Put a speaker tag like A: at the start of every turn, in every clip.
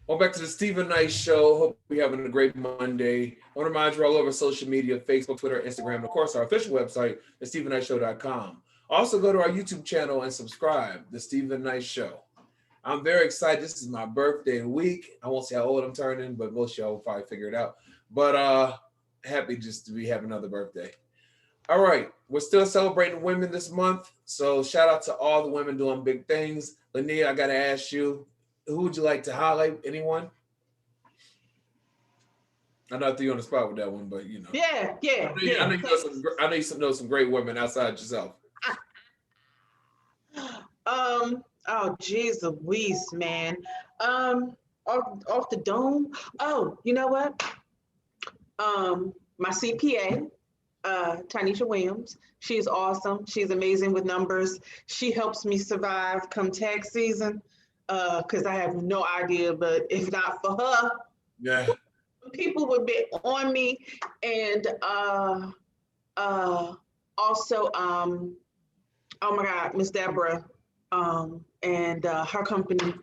A: Welcome back to the Stephen Knight Show. Hope you're having a great Monday. I want to remind you, we're all over social media, Facebook, Twitter, Instagram, and of course our official website, thestephenknightshow.com. Also go to our YouTube channel and subscribe, The Stephen Knight Show. I'm very excited. This is my birthday week. I won't say how old I'm turning, but most of y'all will probably figure it out. But happy just to be having another birthday. All right, we're still celebrating women this month, so shout out to all the women doing big things. Lynia, I gotta ask you, who would you like to highlight? Anyone? I know I threw you on the spot with that one, but you know.
B: Yeah, yeah,
A: I know
B: yeah.
A: you know some. I know you know some great women outside yourself.
B: Oh, geez, Louise, man. Off the dome. Oh, you know what? My CPA, Tanisha Williams. She's awesome. She's amazing with numbers. She helps me survive come tax season. Because I have no idea, but if not for her,
A: Yeah.
B: people would be on me. And also, oh my God, Miss Deborah, and her company,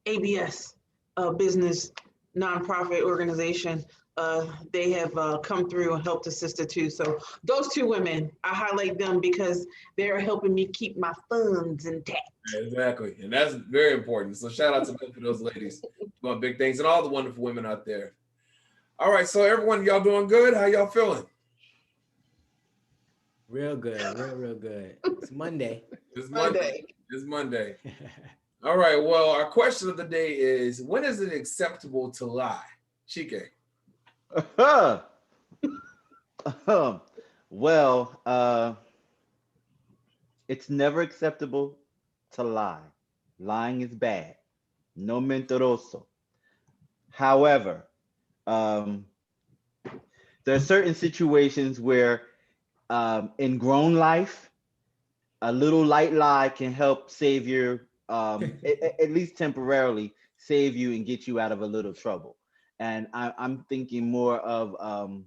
B: ABS, business nonprofit organization. They have come through and helped a sister too. So those two women, I highlight them because they're helping me keep my funds intact.
A: Exactly, and that's very important. So shout out to both of those ladies doing big things and all the wonderful women out there. All right, so everyone, y'all doing good? How y'all feeling?
C: Real good, real good. It's Monday.
A: It's Monday. It's Monday. All right. Well, our question of the day is: when is it acceptable to lie? Chike.
D: Well, it's never acceptable to lie. Lying is bad. No mentiroso. However, um, there are certain situations where, in grown life, a little light lie can help save your, at least temporarily, save you and get you out of a little trouble. And I'm thinking more of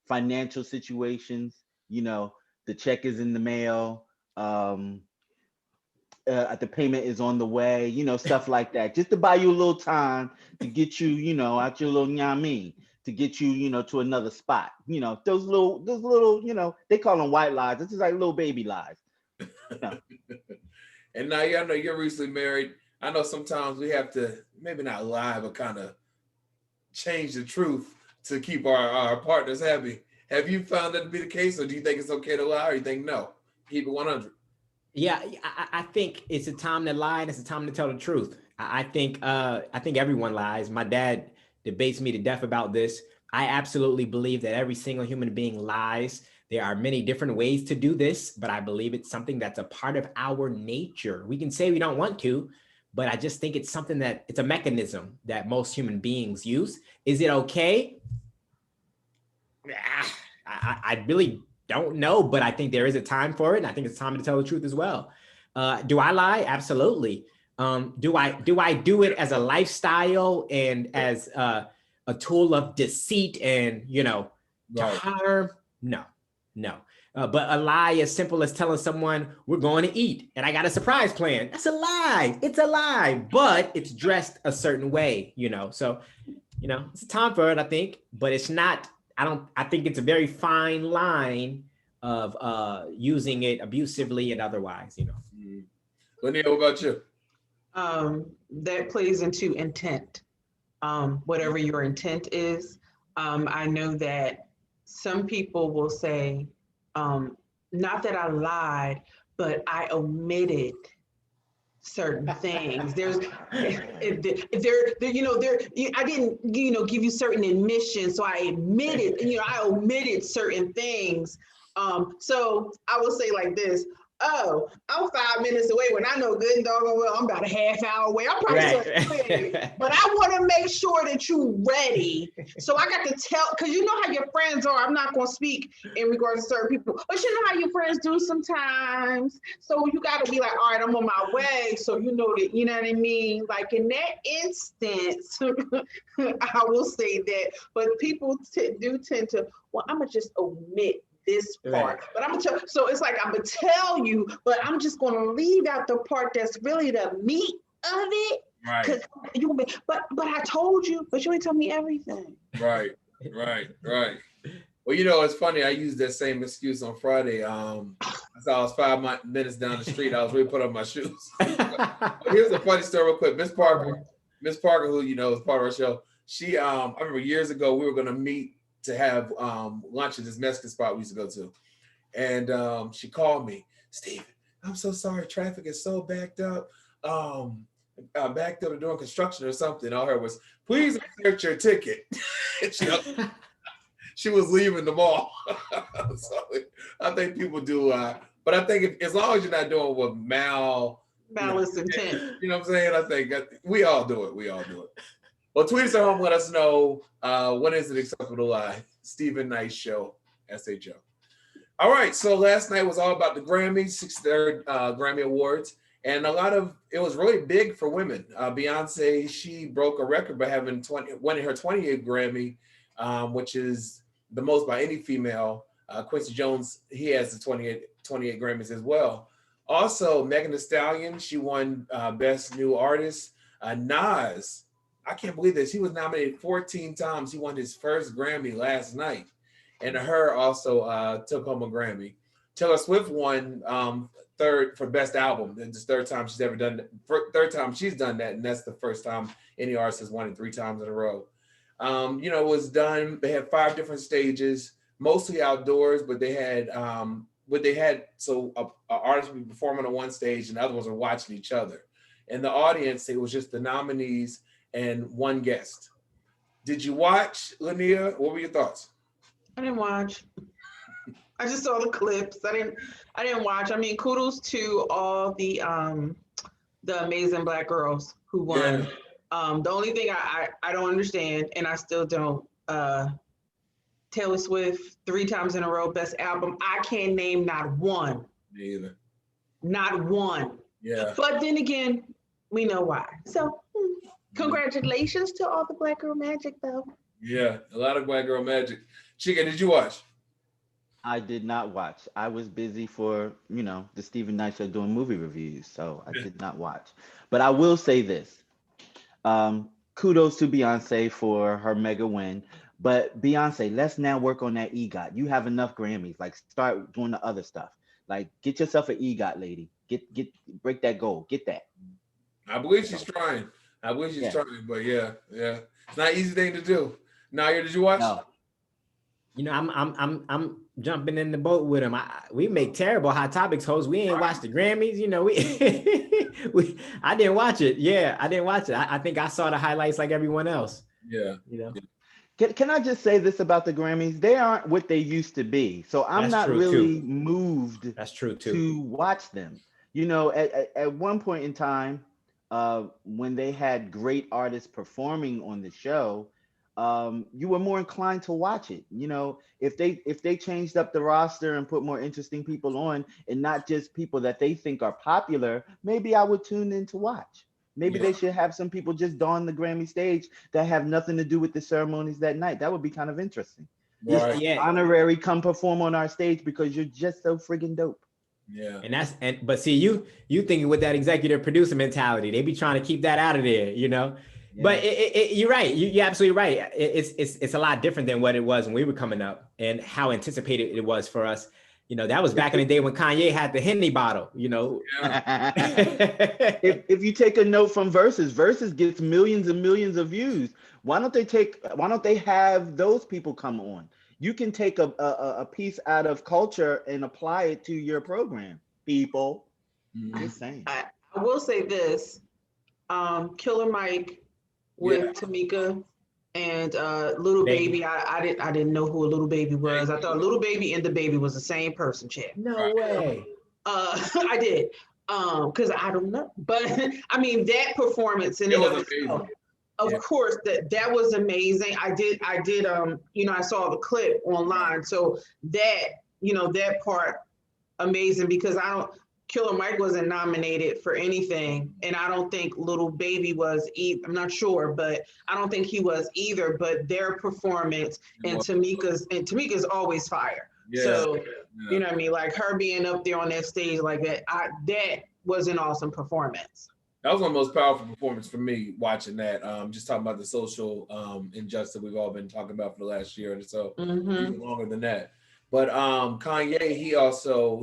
D: financial situations. You know, the check is in the mail. The payment is on the way, stuff like that, just to buy you a little time to get you, out your little nyami, to get you, to another spot. Those little, they call them white lies. This is like little baby lies.
A: And now, I know you're recently married. I know sometimes we have to maybe not lie, but kind of change the truth to keep our partners happy. Have you found that to be the case, or do you think it's okay to lie, or you think no, keep it 100?
C: Yeah, I think it's a time to lie and it's a time to tell the truth. I think everyone lies. My dad debates me to death about this. I absolutely believe that every single human being lies. There are many different ways to do this, but I believe it's something that's a part of our nature. We can say we don't want to, but I just think it's something that it's a mechanism that most human beings use. Is it okay? I really don't know, but I think there is a time for it, and I think it's time to tell the truth as well. Do I lie? Absolutely. Do I do it as a lifestyle and as a tool of deceit and to
A: Right.
C: harm? No. But a lie as simple as telling someone we're going to eat and I got a surprise plan. That's a lie. It's a lie, but it's dressed a certain way. So it's time for it, I think, but it's not. I think it's a very fine line of using it abusively and otherwise.
A: Mm. Lynia, what about you?
B: That plays into intent. Whatever your intent is, I know that some people will say, not that I lied, but I omitted certain things. There's I didn't give you certain admissions, so I admitted, I omitted certain things. So I will say like this: oh, I'm 5 minutes away when I know good and doggone well I'm about a half hour away. I'm probably
C: Right.
B: but I want to make sure that you're ready. So I got to tell, because you know how your friends are. I'm not going to speak in regards to certain people, but you know how your friends do sometimes. So you got to be like, all right, I'm on my way. So you know that, you know what I mean? Like in that instance, I will say that, but people do tend to, well, I'm going to just omit this part,
C: Right.
B: but I'm gonna tell. So it's like I'm gonna tell you, but I'm just gonna leave out the part that's really the meat of it.
A: Right.
B: Cause but I told you, but you ain't tell me everything.
A: Right. Well, you know, it's funny. I used that same excuse on Friday. As I was 5 minutes down the street, I was ready to put on my shoes. But here's a funny story, real quick. Miss Parker, who you know is part of our show. She, I remember years ago we were going to meet to have lunch at this Mexican spot we used to go to, and she called me, Steven, I'm so sorry, traffic is so backed up. Backed up doing construction or something. All I heard was, please insert your ticket. She was leaving the mall. So I think people do, but I think as long as you're not doing with
B: malice intent.
A: You know what I'm saying? I think we all do it. Well, tweet us at home, let us know when is it acceptable to lie. Stephen Knight Show, SHO. All right, so last night was all about the Grammys, 63rd Grammy Awards. And it was really big for women. Beyonce, she broke a record by winning her 28th Grammy, which is the most by any female. Quincy Jones, he has the 28 Grammys as well. Also, Megan Thee Stallion, she won Best New Artist. Nas, I can't believe this. He was nominated 14 times. He won his first Grammy last night. And Her also took home a Grammy. Taylor Swift won third for Best Album. It's the third time she's ever done that. Third time she's done that, and that's the first time any artist has won it 3 times in a row. You know, it was done. They had 5 different stages, mostly outdoors, but they had artists would be performing on one stage and the other ones were watching each other. And the audience, it was just the nominees and one guest. Did you watch, Lynia? What were your thoughts?
B: I didn't watch. I just saw the clips. I didn't watch. I mean, kudos to all the amazing Black girls who won. Yeah. The only thing I don't understand, and I still don't, Taylor Swift 3 times in a row, Best Album. I can't name not one. Me either. Not one. Yeah. But then again, we know why. So congratulations to all the Black girl magic, though. Yeah, a lot of Black girl magic.
A: Chike, did you watch?
D: I did not watch. I was busy for, the Stephen Knight Show doing movie reviews, so I did not watch. But I will say this. Kudos to Beyonce for her mega win. But Beyonce, let's now work on that EGOT. You have enough Grammys. Like, start doing the other stuff. Like, get yourself an EGOT, lady. Break that goal. Get that.
A: I believe she's trying. Trying, but yeah. It's not an easy thing to do. Nayyir, did you watch?
C: No. I'm jumping in the boat with him. We make terrible Hot Topics hosts. We ain't watched the Grammys. I didn't watch it. Yeah, I didn't watch it. I think I saw the highlights like everyone else.
A: Yeah.
D: Can I just say this about the Grammys? They aren't what they used to be. So I'm not really moved.
C: That's true too.
D: To watch them. At one point in time, when they had great artists performing on the show, you were more inclined to watch it. If they changed up the roster and put more interesting people on and not just people that they think are popular, maybe I would tune in to watch. Maybe they should have some people just don the Grammy stage that have nothing to do with the ceremonies that night. That would be kind of interesting. Right. Just honorary, come perform on our stage because you're just so friggin' dope.
A: Yeah.
C: But see, you thinking with that executive producer mentality, they be trying to keep that out of there, Yeah. But you're right. You're absolutely right. It's a lot different than what it was when we were coming up and how anticipated it was for us. That was back in the day when Kanye had the Henny bottle,
A: Yeah.
D: if you take a note from Versus gets millions and millions of views. Why don't they have those people come on? You can take a piece out of culture and apply it to your program, people. Mm-hmm. Just saying.
B: I will say this, Killer Mike with Tamika and Little Baby. I didn't know who a Little Baby was. I thought Little Baby and the Baby was the same person, Chad.
C: No way.
B: I did. Because I don't know. But I mean that performance in of course that was amazing. I did I saw the clip online. So that part amazing because Killer Mike wasn't nominated for anything, and I don't think Little Baby was either. I'm not sure, but I don't think he was either. But their performance and Tamika's always fire. Yeah. So you know what I mean, like her being up there on that stage like that, that was an awesome performance.
A: That was one of the most powerful performances for me watching that. Just talking about the social injustice we've all been talking about for the last year or so, even longer than that. But Kanye,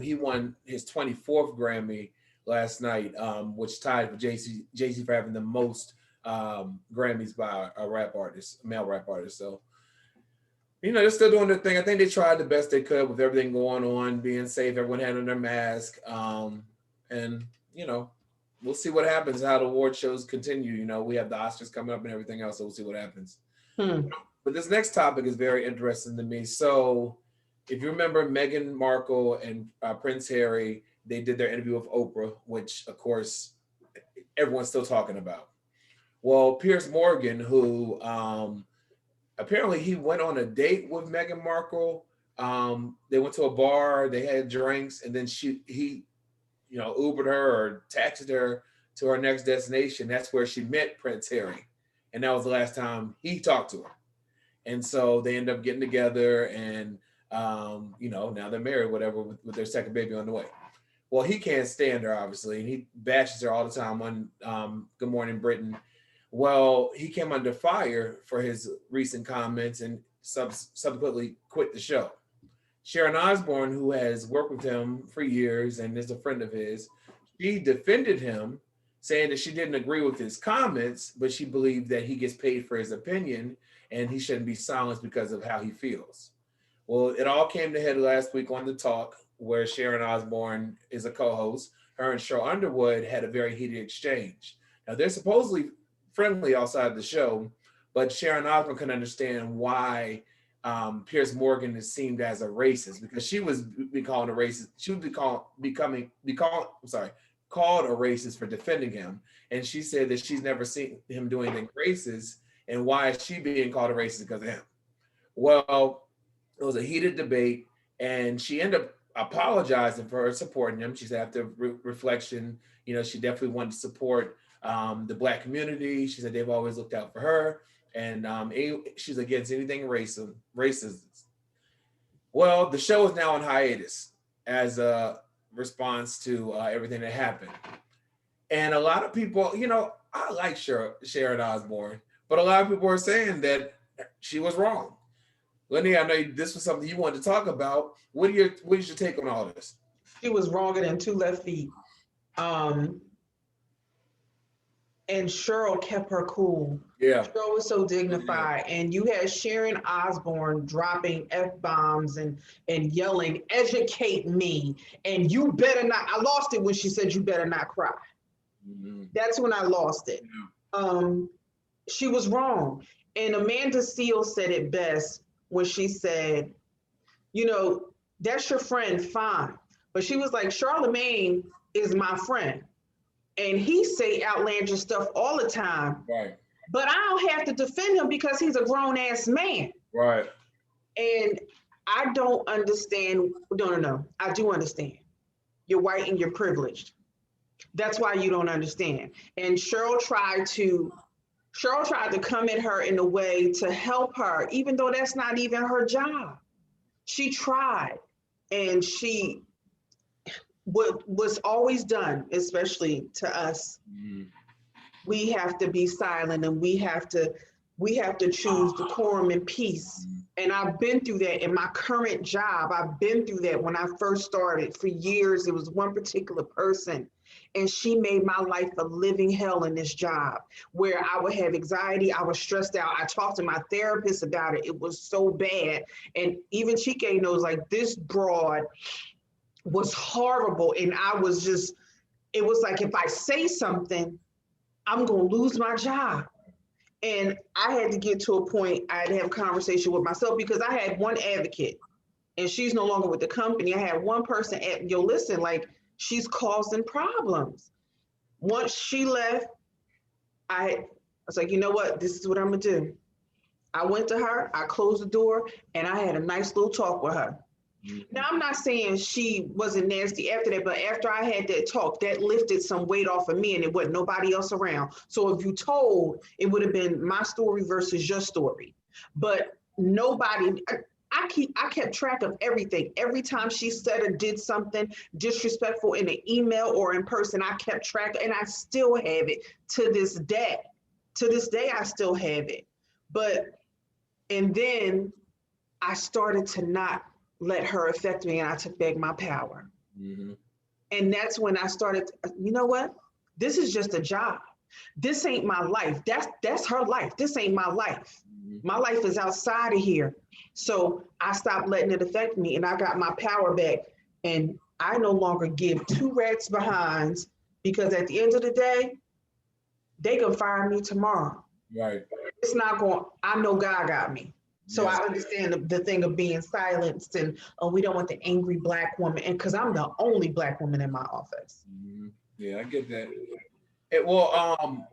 A: he won his 24th Grammy last night, which tied for Jay-Z for having the most Grammys by a rap artist, male rap artist. So, they're still doing their thing. I think they tried the best they could with everything going on, being safe, everyone had on their mask. And, we'll see what happens, how the award shows continue. We have the Oscars coming up and everything else, so we'll see what happens. But this next topic is very interesting to me. So if you remember Meghan Markle and Prince Harry, they did their interview with Oprah, which, of course, everyone's still talking about. Well, Piers Morgan, who apparently he went on a date with Meghan Markle. They went to a bar, they had drinks, and then he Ubered her or taxied her to her next destination. That's where she met Prince Harry. And that was the last time he talked to her. And so they end up getting together and, now they're married, whatever, with their second baby on the way. Well, he can't stand her, obviously, and he bashes her all the time on Good Morning Britain. Well, he came under fire for his recent comments and subsequently quit the show. Sharon Osbourne, who has worked with him for years and is a friend of his, she defended him, saying that she didn't agree with his comments, but she believed that he gets paid for his opinion and he shouldn't be silenced because of how he feels. Well, it all came to head last week on The Talk, where Sharon Osbourne is a co-host. Her and Cheryl Underwood had a very heated exchange. Now, they're supposedly friendly outside the show, but Sharon Osbourne couldn't understand why Piers Morgan is seen as a racist, because she was called a racist. She would be called a racist for defending him. And she said that she's never seen him do anything racist. And why is she being called a racist because of him? Well, it was a heated debate, and she ended up apologizing for her supporting him. She said after reflection, she definitely wanted to support the Black community. She said they've always looked out for her. And she's against anything racist. Well, the show is now on hiatus as a response to everything that happened. And a lot of people, I like Sharon Osbourne, but a lot of people are saying that she was wrong. Lynia, I know this was something you wanted to talk about. What is your take on all this?
B: She was wronger than two left feet. And Cheryl kept her cool.
A: Yeah.
B: Cheryl was so dignified. Yeah. And you had Sharon Osbourne dropping F-bombs and yelling, educate me. And you better not. I lost it when she said, you better not cry. Mm-hmm. That's when I lost it. Yeah. She was wrong. And Amanda Seales said it best when she said, that's your friend, fine. But she was like, Charlemagne is my friend. And he say outlandish stuff all the time. Right. But I don't have to defend him because he's a grown-ass man.
A: Right.
B: And I don't understand. No. I do understand. You're white and you're privileged. That's why you don't understand. And Cheryl tried to come at her in a way to help her, even though that's not even her job. She tried. And what was always done, especially to us, we have to be silent and we have to choose decorum and peace. And I've been through that in my current job. I've been through that when I first started. For years, it was one particular person, and she made my life a living hell in this job, where I would have anxiety, I was stressed out. I talked to my therapist about it. It was so bad. And even Chike knows, like, this broad was horrible. And it was like, if I say something, I'm going to lose my job. And I had to get to a point, I had to have a conversation with myself, because I had one advocate and she's no longer with the company. I had one person listen, like, she's causing problems. Once she left, I was like, you know what? This is what I'm going to do. I went to her, I closed the door, and I had a nice little talk with her. Now, I'm not saying she wasn't nasty after that, but after I had that talk, that lifted some weight off of me, and it wasn't nobody else around. So if you told, it would have been my story versus your story. But nobody, I kept track of everything. Every time she said or did something disrespectful in an email or in person, I kept track, and I still have it to this day. To this day, I still have it. And then I started to not let her affect me, and I took back my power.
A: Mm-hmm.
B: And that's when I started, you know what? This is just a job. This ain't my life. That's her life. This ain't my life.
A: Mm-hmm.
B: My life is outside of here. So I stopped letting it affect me, and I got my power back. And I no longer give two rats behinds, because at the end of the day, they can fire me tomorrow.
A: Right.
B: It's not going, I know God got me. So
A: Yes.
B: I understand the thing of being silenced and, oh, we don't want the angry Black woman. And because I'm the only Black woman in my office.
A: Mm-hmm. Yeah, I get that.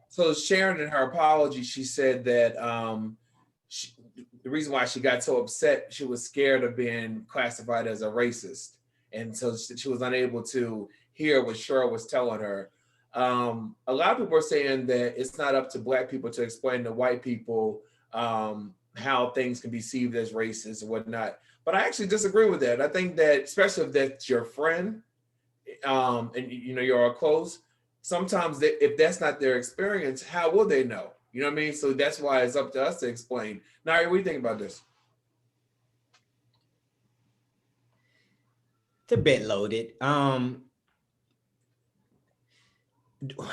A: So Sharon, in her apology, she said that the reason why she got so upset, she was scared of being classified as a racist, and so she was unable to hear what Cheryl was telling her. A lot of people are saying that it's not up to Black people to explain to white people how things can be perceived as racist and whatnot. But I actually disagree with that. I think that, especially if that's your friend, and you're all close, sometimes if that's not their experience, how will they know? You know what I mean? So that's why it's up to us to explain. Nayyir, what do you think about this?
C: It's a bit loaded.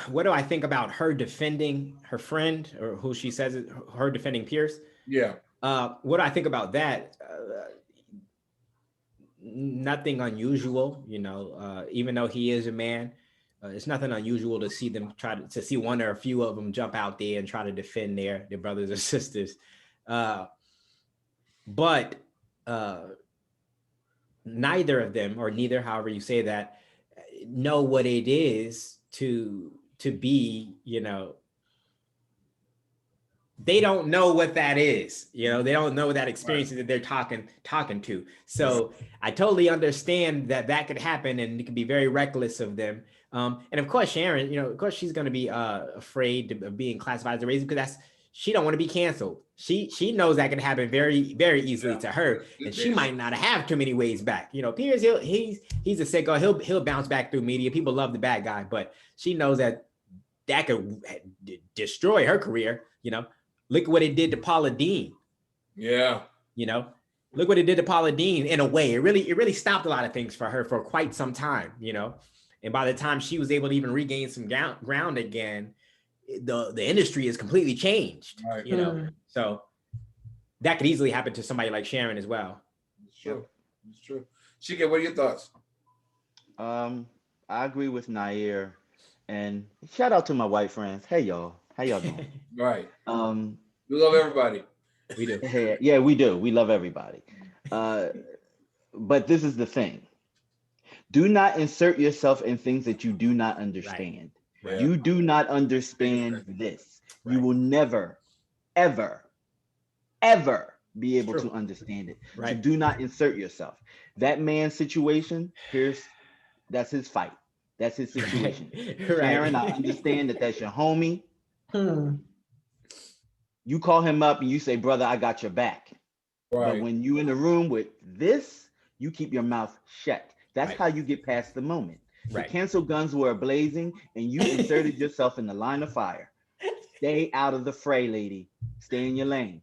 C: What do I think about her defending her friend, or who she says it, her defending Pierce?
A: Yeah.
C: What do I think about that? Nothing unusual, even though he is a man. It's nothing unusual to see them to see one or a few of them jump out there and try to defend their brothers or sisters. But neither of them, or neither, however you say that, know what it is to be, they don't know what that is. They don't know that experience that they're talking to. So I totally understand that could happen, and it can be very reckless of them. And of course, Sharon, of course she's going to be afraid of being classified as a racist, because she don't want to be canceled. She knows that can happen very, very easily to her, and she might not have too many ways back. Piers, he's a sicko. He'll bounce back through media. People love the bad guy, but she knows that could destroy her career. Look at what it did to Paula Deen.
A: Yeah.
C: Look what it did to Paula Deen in a way. It really stopped a lot of things for her for quite some time, And by the time she was able to even regain some ground again, the industry is completely changed,
A: right.
C: So that could easily happen to somebody like Sharon as well.
A: It's true. It's true. Chike, what are your thoughts?
D: I agree with Nayyir, and shout out to my white friends. Hey y'all, how y'all doing?
A: Right. We love everybody.
C: We do.
D: Yeah, we do. We love everybody. But this is the thing. Do not insert yourself in things that you do not understand.
C: Right.
D: You do not understand this.
C: Right.
D: You will never, ever, ever be able to understand it.
C: Right.
D: So do not insert yourself. That man's situation, that's his fight. That's his situation.
C: Right.
D: Sharon, I understand that that's your homie.
B: Hmm.
D: You call him up and you say, brother, I got your back.
A: Right.
D: But when you in the room with this, you keep your mouth shut. That's how you get past the moment. The cancel guns were blazing and you inserted yourself in the line of fire. Stay out of the fray, lady. Stay in your lane.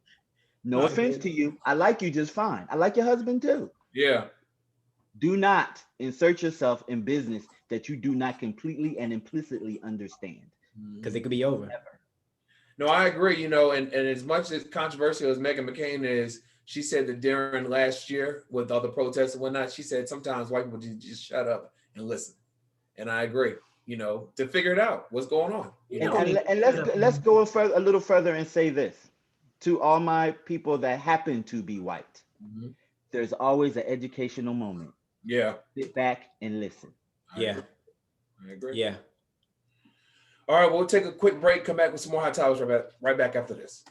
D: No offense to you. I like you just fine. I like your husband too.
A: Yeah.
D: Do not insert yourself in business that you do not completely and implicitly understand.
C: Because it could be over.
D: Never.
A: No, I agree, and as much as controversial as Meghan McCain is, she said that during last year with all the protests and whatnot, she said sometimes white people just shut up and listen. And I agree, to figure it out, what's going on.
D: And let's go a little further and say this to all my people that happen to be white.
A: Mm-hmm.
D: There's always an educational moment.
A: Yeah.
D: Sit back and listen.
A: I agree.
C: Yeah.
A: All right, we'll take a quick break, come back with some more hot topics right back after this.